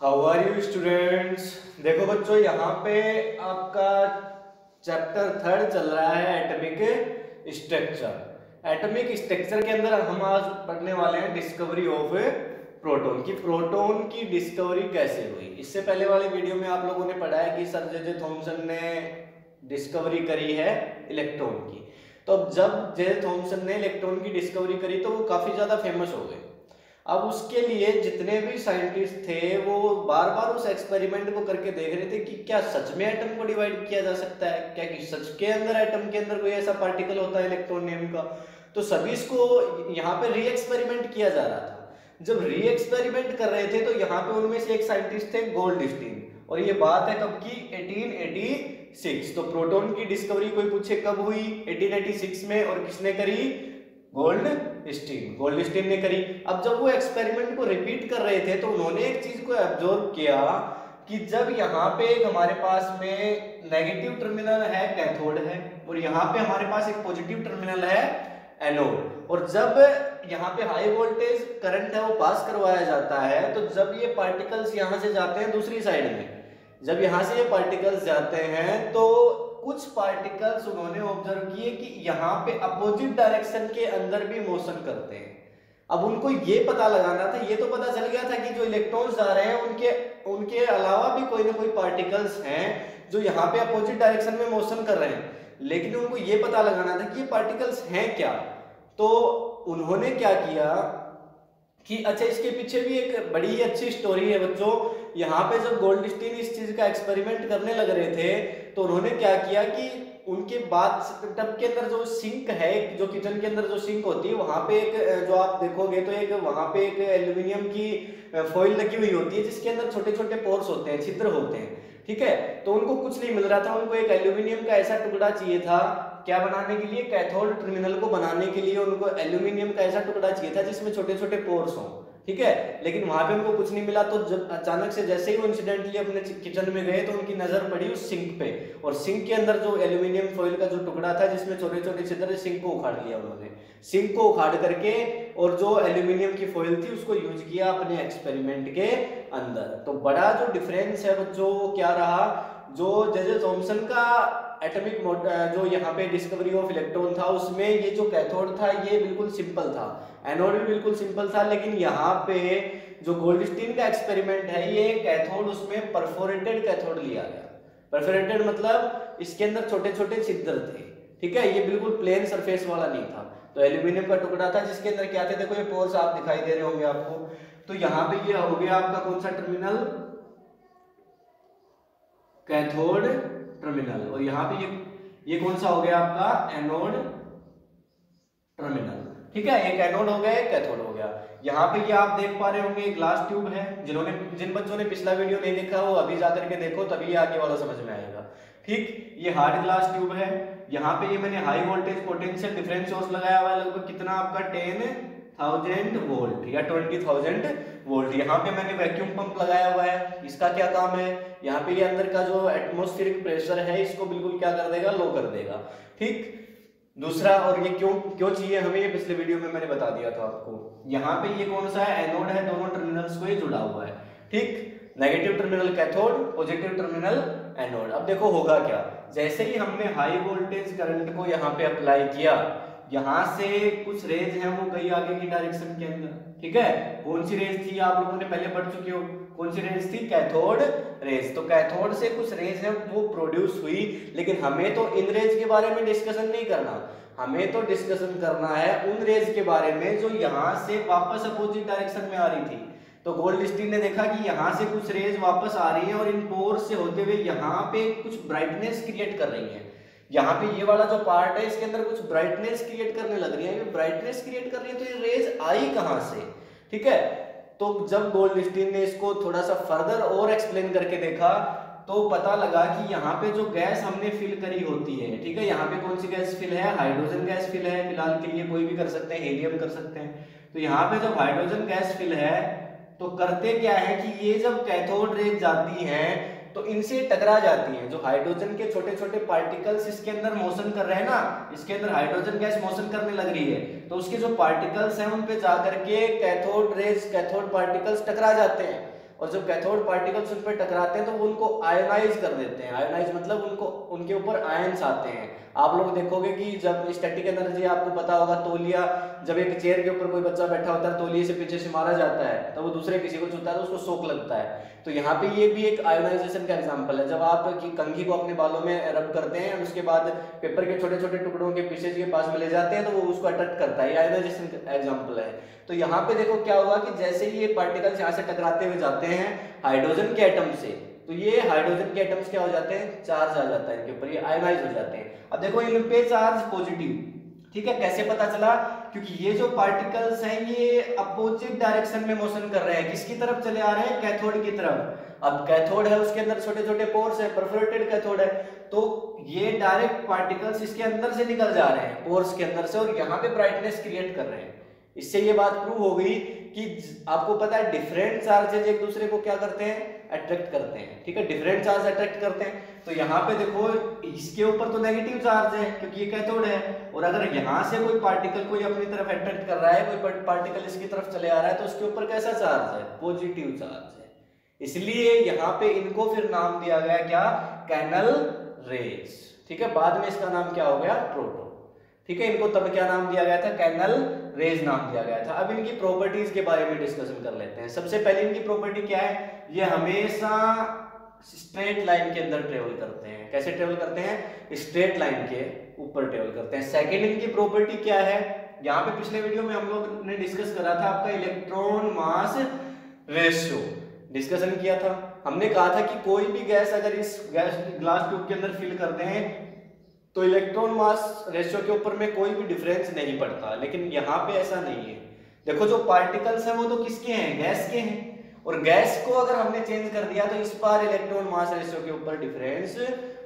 How are you students. देखो बच्चों, यहाँ पे आपका चैप्टर 3 चल रहा है एटॉमिक स्ट्रक्चर। एटॉमिक स्ट्रक्चर के अंदर हम आज पढ़ने वाले हैं डिस्कवरी ऑफ प्रोटॉन की। प्रोटॉन की डिस्कवरी कैसे हुई। इससे पहले वाले वीडियो में आप लोगों ने पढ़ा है कि सर जे थॉमसन ने डिस्कवरी करी है इलेक्ट्रॉन की। तो जब जे थॉमसन ने इलेक्ट्रॉन की डिस्कवरी करी तो वो काफी ज्यादा फेमस हो गए। अब उसके लिए जितने भी साइंटिस्ट थे वो बार बार उस एक्सपेरिमेंट को करके देख रहे थे कि क्या सच में एटम को डिवाइड किया जा सकता है, क्या कि सच के अंदर एटम के अंदर कोई ऐसा पार्टिकल होता है इलेक्ट्रॉन नेम का। तो सभी इसको यहाँ पे री एक्सपेरिमेंट किया जा रहा था। जब री एक्सपेरिमेंट कर रहे थे तो यहाँ पे उनमें से एक साइंटिस्ट थे गोल्डस्टीन, और ये बात है कब की, 1886। तो प्रोटॉन की डिस्कवरी कोई पूछे कब हुई, 1886 में, और किसने करी, गोल्डस्टीन ने करी। अब जब वो एक्सपेरिमेंट को रिपीट कर रहे थे तो उन्होंने एक चीज को ऑब्जर्व किया कि जब यहाँ पे एक हमारे पास में नेगेटिव टर्मिनल है, कैथोड है, और यहाँ पे हमारे पास एक पॉजिटिव टर्मिनल है, एनोड, और जब यहाँ पे हाई वोल्टेज करंट है वो पास करवाया जाता है, तो जब ये पार्टिकल्स यहाँ से जाते हैं दूसरी साइड में, जब यहाँ से ये पार्टिकल्स जाते हैं तो कुछ पार्टिकल्स उन्होंने ऑब्जर्व किए कि यहाँ पे अपोजिट डायरेक्शन के अंदर भी मोशन करते हैं। अब उनको ये पता लगाना था, ये तो पता चल गया था कि जो इलेक्ट्रॉन्स जा रहे हैं उनके अलावा भी कोई ना कोई पार्टिकल्स हैं जो यहाँ पे अपोजिट डायरेक्शन में मोशन कर रहे हैं, लेकिन उनको ये पता लगाना था कि ये पार्टिकल्स हैं क्या। तो उन्होंने क्या किया कि अच्छा, इसके पीछे भी एक बड़ी ही अच्छी स्टोरी है बच्चों। यहाँ पे जब गोल्डस्टीन इस चीज का एक्सपेरिमेंट करने लग रहे थे तो उन्होंने क्या किया कि उनके बाथ टब के अंदर जो सिंक है, जो किचन के अंदर जो सिंक होती है, वहां पे एक, जो आप देखोगे तो एक वहां पे एक एल्यूमिनियम की फॉइल लगी हुई होती है जिसके अंदर छोटे छोटे पोर्स होते हैं, छिद्र होते हैं, ठीक है। तो उनको कुछ नहीं मिल रहा था, उनको एक एल्यूमिनियम का ऐसा टुकड़ा चाहिए था, क्या बनाने के लिए, कैथोड टर्मिनल को बनाने के लिए उनको एल्यूमिनियम का ऐसा टुकड़ा चाहिए था जिसमें छोटे छोटे पोर्स हों, ठीक है। लेकिन वहां पे उनको कुछ नहीं मिला। तो जब अचानक से जैसे ही वो इंसिडेंटली अपने किचन में गए तो उनकी नजर पड़ी उस सिंक पे, और सिंक के अंदर जो एल्यूमिनियम फॉइल का जो टुकड़ा था जिसमें छोटे छोटे छिद्र, सिंक को उखाड़ लिया उन्होंने। सिंक को उखाड़ करके और जो एल्यूमिनियम की फॉइल थी उसको यूज किया अपने एक्सपेरिमेंट के अंदर। तो बड़ा जो डिफरेंस है बच्चों वो क्या रहा, जो जे थॉमसन का एटॉमिक जो यहाँ पे डिस्कवरी ऑफ इलेक्ट्रॉन था उसमें ये जो कैथोड था ये बिल्कुल सिंपल था, एनोड भी बिल्कुल सिंपल था, लेकिन यहाँ पे जो गोल्डस्टीन का एक्सपेरिमेंट है ये कैथोड, उसमें परफोरेटेड कैथोड लिया गया। परफोरेटेड मतलब इसके अंदर छोटे छोटे छिद्र थे, ठीक है, ये बिल्कुल प्लेन सरफेस वाला नहीं था। तो एल्यूमिनियम का टुकड़ा था जिसके अंदर क्या थे, देखो ये पोर्स आप दिखाई दे रहे होंगे आपको। तो यहाँ पे ये हो गया आपका कौन सा टर्मिनल, कैथोड टर्मिनल, और यहाँ पे ये कौन सा हो गया आपका, एनोड टर्मिनल, ठीक है। एक एनोड हो गया, एक कैथोड हो गया। यहाँ पे ये आप देख पा रहे होंगे ग्लास ट्यूब है, जिन बच्चों ने पिछला वीडियो नहीं देखा वो अभी जाकर के देखो, तभी आगे वाला समझ में आएगा, ठीक। ये हार्ड ग्लास ट्यूब है। यहाँ पे ये मैंने high voltage potential difference source लगाया हुआ है, लगभग कितना आपका 10,000 वोल्ट या 20,000 वोल्ट। यहाँ पे मैंने वैक्यूम पंप लगाया हुआ है, इसका क्या काम है, यहाँ पे ये अंदर का जो एटमॉस्फेरिक प्रेशर है इसको बिल्कुल क्या कर देगा, लो कर देगा, ठीक। दूसरा, और ये क्यों क्यों चाहिए हमें, ये पिछले वीडियो में मैंने बता दिया था आपको। यहाँ पे ये कौन सा है, एनोड है, दोनों टर्मिनल्स को ये जुड़ा हुआ है, ठीक। Negative terminal cathode, positive terminal anode. अब देखो होगा क्या, जैसे ही हमने हाई वोल्टेज करंट को यहाँ पे अप्लाई किया, यहाँ से कुछ रेज हैं वो गई आगे की डायरेक्शन के अंदर, ठीक है। कौन सी रेज थी, आप लोगों ने पहले पढ़ चुके हो, कौन सी रेज थी, कैथोड रेज। तो कैथोड से कुछ रेज है वो प्रोड्यूस हुई, लेकिन हमें तो इन रेज के बारे में डिस्कशन नहीं करना, हमें तो डिस्कशन करना है उन रेज के बारे में जो यहाँ से वापस अपोजिट डायरेक्शन में आ रही थी। तो गोल्डस्टीन ने देखा कि यहाँ से कुछ रेज वापस आ रही है और इन पोर्स से होते हुए यहाँ पे कुछ ब्राइटनेस क्रिएट कर रही है। यहाँ पे ये वाला जो पार्ट है इसके अंदर कुछ ब्राइटनेस क्रिएट करने लग रही है, ये ब्राइटनेस क्रिएट कर रही है, तो ये रेज आई कहाँ से, ठीक है। तो जब गोल्डस्टीन ने इसको थोड़ा सा फर्दर और एक्सप्लेन करके देखा तो पता लगा कि यहाँ पे जो गैस हमने फिल करी होती है, ठीक है, यहाँ पे कौन सी गैस फिल है, हाइड्रोजन गैस फिल है, फिलहाल के लिए कोई भी कर सकते हैं, हीलियम कर सकते हैं। तो यहाँ पे जब हाइड्रोजन गैस फिल है तो करते क्या है कि ये जब कैथोड रेज जाती हैं तो इनसे टकरा जाती हैं, जो हाइड्रोजन के छोटे छोटे पार्टिकल्स इसके अंदर मोशन कर रहे हैं ना, इसके अंदर हाइड्रोजन गैस मोशन करने लग रही है, तो उसके जो पार्टिकल्स हैं उन पे जाकर के कैथोड रेज, कैथोड पार्टिकल्स टकरा जाते हैं, और जब कैथोड पार्टिकल्स उन पर टकराते हैं तो वो उनको आयोनाइज कर देते हैं। आयोनाइज मतलब उनको उनके ऊपर आयंस आते हैं। आप लोग देखोगे कि जब स्टैटिक एनर्जी, आपको पता होगा तौलिया, जब एक चेयर के ऊपर कोई बच्चा बैठा होता है, तौलिए से पीछे से मारा जाता है तो वो दूसरे किसी को छूता है तो उसको शॉक लगता है। तो यहाँ पे ये भी एक आयोनाइजेशन का एग्जांपल है। जब आप कंघी को अपने बालों में रब करते हैं, उसके बाद पेपर के छोटे छोटे टुकड़ों के पीसेज के पास में ले जाते हैं तो वो उसको अट्रैक्ट करता है, आयोनाइजेशन का एग्जांपल है। तो यहाँ पे देखो क्या हुआ कि जैसे ही ये पार्टिकल्स यहाँ से टकराते हुए जाते हैं हाइड्रोजन के एटम से, तो ये हाइड्रोजन के एटम्स क्या हो जाते हैं, चार्ज आ जाता है इनके ऊपर, ये आयोनाइज हो जाते हैं। अब देखो इन पे चार्ज पॉजिटिव, ठीक है, कैसे पता चला, क्योंकि ये जो पार्टिकल्स हैं ये अपोजिट डायरेक्शन में मोशन कर रहे हैं। किसकी तरफ चले आ रहे हैं, कैथोड की तरफ। अब कैथोड है, उसके अंदर छोटे छोटे पोर्स है, परफोरेटेड कैथोड है, तो ये डायरेक्ट पार्टिकल्स इसके अंदर से निकल जा रहे हैं पोर्स के अंदर से, और यहाँ पे ब्राइटनेस क्रिएट कर रहे हैं। इससे ये बात प्रूव हो गई कि आपको पता है डिफरेंट चार्जेज एक दूसरे को क्या करते हैं, अट्रैक्ट करते हैं, ठीक है, डिफरेंट चार्ज अट्रैक्ट करते हैं। तो यहाँ पे देखो इसके ऊपर तो नेगेटिव चार्ज है क्योंकि ये कैथोड है, और अगर यहाँ से कोई पार्टिकल कोई अपनी तरफ अट्रैक्ट कर रहा है, कोई पार्टिकल इसकी तरफ चले आ रहा है, तो उसके ऊपर कैसा चार्ज है, पॉजिटिव चार्ज है। इसलिए यहाँ पे इनको फिर नाम दिया गया क्या, कैनल रेज, ठीक है। बाद में इसका नाम क्या हो गया, प्रोटॉन, ठीक है। इनको तब क्या नाम दिया गया था, कैनल रेज नाम दिया गया था। अब इनकी प्रॉपर्टीज के बारे में डिस्कशन कर लेते हैं। सबसे पहले इनकी प्रॉपर्टी क्या है, ये हमेशा स्ट्रेट लाइन के अंदर ट्रेवल करते हैं। कैसे ट्रेवल करते हैं, स्ट्रेट लाइन के ऊपर ट्रेवल करते हैं। सेकंड इनकी प्रॉपर्टी क्या है, यहाँ पे पिछले वीडियो में हम लोग ने डिस्कस करा था आपका इलेक्ट्रॉन मास रेशियो डिस्कशन किया था। हमने कहा था कि कोई भी गैस अगर इस गैस ग्लास ट्यूब के अंदर फिल करते हैं तो इलेक्ट्रॉन मास रेशियो के ऊपर में कोई भी डिफरेंस नहीं पड़ता, लेकिन यहाँ पे ऐसा नहीं है। देखो जो पार्टिकल्स हैं वो तो किसके हैं, गैस के हैं, और गैस को अगर हमने चेंज कर दिया तो इस बार इलेक्ट्रॉन मास रेशियो के ऊपर डिफरेंस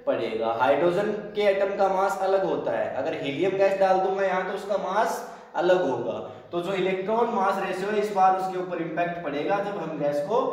पड़ेगा। हाइड्रोजन के एटम का मास अलग होता है, अगर हीलियम गैस डाल दूंगा यहाँ तो उसका मास अलग होगा। तो जो इलेक्ट्रॉन मास रेशियो है इस बार उसके ऊपर इंपैक्ट पड़ेगा जब हम गैस को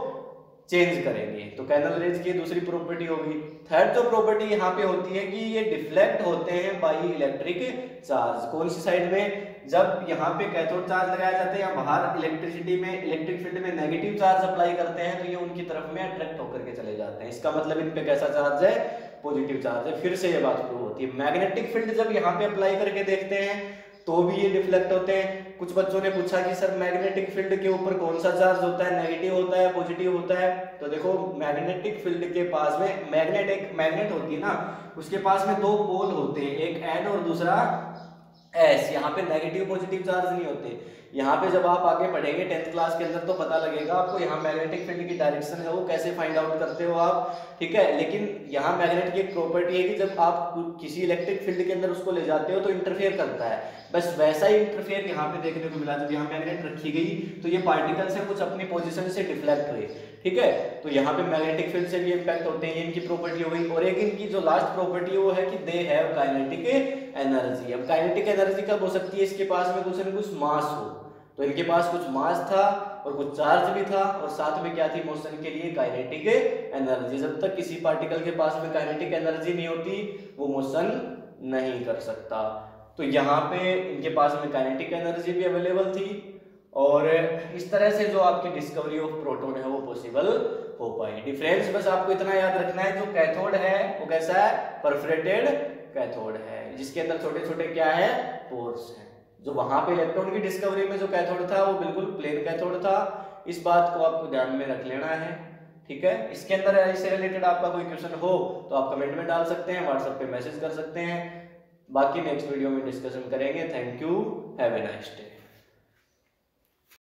चेंज करेंगे। तो कैनल रेज की दूसरी प्रॉपर्टी होगी। थर्ड जो प्रॉपर्टी यहाँ पे होती है कि ये डिफ्लेक्ट होते हैं बाई इलेक्ट्रिक चार्ज। कौन सी साइड में, जब यहाँ पे कैथोड चार्ज लगाया जाता है या बाहर इलेक्ट्रिसिटी में, इलेक्ट्रिक फील्ड में नेगेटिव चार्ज अप्लाई करते हैं तो ये उनकी तरफ में अट्रैक्ट होकर के चले जाते हैं। इसका मतलब इन पे कैसा चार्ज है, पॉजिटिव चार्ज है। फिर से ये बात प्रूव होती है। मैग्नेटिक फील्ड जब यहाँ पे अप्लाई करके देखते हैं तो भी ये डिफ्लेक्ट होते हैं। कुछ बच्चों ने पूछा कि सर मैग्नेटिक फील्ड के ऊपर कौन सा चार्ज होता है, नेगेटिव होता है, पॉजिटिव होता है। तो देखो मैग्नेटिक फील्ड के पास में मैग्नेट होती है ना, उसके पास में दो पोल होते हैं, एक एन और दूसरा एस। यहाँ पे नेगेटिव पॉजिटिव चार्ज नहीं होते। यहाँ पे जब आप आगे पढ़ेंगे 10th क्लास के अंदर तो पता लगेगा आपको, यहाँ मैग्नेटिक फील्ड की डायरेक्शन है वो कैसे फाइंड आउट करते हो आप, ठीक है। लेकिन यहाँ मैग्नेट की एक प्रॉपर्टी है कि जब आप किसी इलेक्ट्रिक फील्ड के अंदर उसको ले जाते हो तो इंटरफेयर करता है। बस वैसा ही इंटरफेयर यहाँ पे देखने को मिला। जब यहाँ मैग्नेट रखी गई तो ये पार्टिकल्स है कुछ अपनी पोजीशन से डिफ्लेक्ट हुए, ठीक है। तो यहाँ पे मैग्नेटिक फील्ड से भी इंपैक्ट होते हैं, ये इनकी प्रॉपर्टी हो गई। और एक इनकी जो लास्ट प्रॉपर्टी है वो है कि दे हैव काइनेटिक एनर्जी। अब काइनेटिक एनर्जी कब हो सकती है, इसके पास में कुछ न कुछ मास हो। तो इनके पास कुछ मास था और कुछ चार्ज भी था, और साथ में क्या थी, मोशन के लिए काइनेटिक एनर्जी। जब तक किसी पार्टिकल के पास में काइनेटिक एनर्जी नहीं होती वो मोशन नहीं कर सकता। तो यहाँ पे इनके पास में काइनेटिक एनर्जी भी अवेलेबल थी, और इस तरह से जो आपकी डिस्कवरी ऑफ प्रोटॉन है वो पॉसिबल हो पाई। डिफरेंस बस आपको इतना याद रखना है, जो कैथोड है वो कैसा है, परफोरेटेड कैथोड है, जिसके अंदर छोटे छोटे क्या है, पोर्स है। जो वहां पे इलेक्ट्रॉन की डिस्कवरी में जो कैथोड था वो बिल्कुल प्लेन कैथोड था। इस बात को आपको ध्यान में रख लेना है, ठीक है। इसके अंदर इससे रिलेटेड आपका कोई क्वेश्चन हो तो आप कमेंट में डाल सकते हैं, व्हाट्सएप पे मैसेज कर सकते हैं। बाकी नेक्स्ट वीडियो में डिस्कशन करेंगे। Thank you, have a nice day.